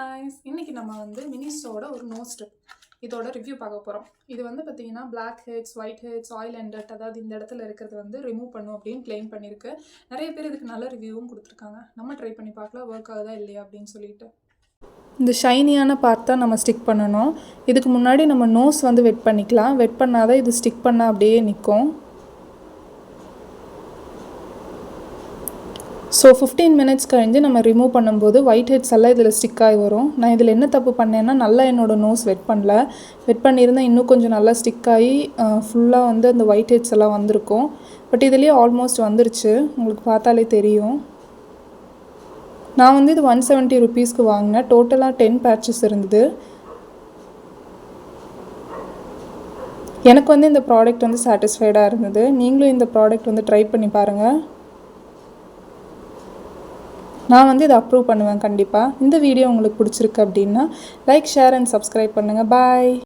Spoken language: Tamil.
guys, இன்னைக்கு நம்ம வந்து மினிஸ்டோட ஒரு நோஸ் ஸ்ட்ரிப் இதோட ரிவ்யூ பார்க்க போறோம். இது வந்து பாத்தீங்கன்னா black heads, white heads, oil and dirt அதாவது இந்த இடத்துல இருக்கிறது வந்து ரிமூவ் பண்ணும் அப்படின்னு க்ளைம் பண்ணிருக்கு. நிறைய பேர் இதுக்கு நல்ல ரிவ்யூவும் கொடுத்துருக்காங்க. நம்ம ட்ரை பண்ணி பார்க்கலாம் ஒர்க் ஆகுதா இல்லையா அப்படின்னு சொல்லிட்டு. இந்த ஷைனியான பார்ட் தான் நம்ம ஸ்டிக் பண்ணணும். இதுக்கு முன்னாடி நம்ம நோஸ் வந்து வெட் பண்ணிக்கலாம். வெட் பண்ணாதான் இது ஸ்டிக் பண்ணால் அப்படியே நிற்கும். ஸோ 15 minutes கழிஞ்சு நம்ம ரிமூவ் பண்ணும்போது ஒயிட் ஹெட்ஸ் எல்லாம் இதில் ஸ்டிக் ஆகி வரும். நான் இதில் என்ன தப்பு பண்ணேன்னா நல்லா என்னோடய நோஸ் வெட் பண்ணல. வெட் பண்ணியிருந்தால் இன்னும் கொஞ்சம் நல்லா ஸ்டிக் ஆகி ஃபுல்லாக வந்து அந்த ஒயிட் ஹெட்ஸ் எல்லாம் வந்திருக்கும். பட் இதுலேயே ஆல்மோஸ்ட் வந்துருச்சு, உங்களுக்கு பார்த்தாலே தெரியும். நான் வந்து இது 170 rupeesக்கு வாங்கினேன். டோட்டலாக 10 patches இருந்தது. எனக்கு வந்து இந்த ப்ராடக்ட் வந்து சாட்டிஸ்ஃபைடாக இருந்தது. நீங்களும் இந்த ப்ராடக்ட் வந்து ட்ரை பண்ணி பாருங்கள். நான் வந்து இதை அப்ரூவ் பண்ணுவேன் கண்டிப்பாக. இந்த வீடியோ உங்களுக்கு பிடிச்சிருக்கு அப்படின்னா லைக், ஷேர் அண்ட் சப்ஸ்கிரைப் பண்ணுங்கள். பாய்.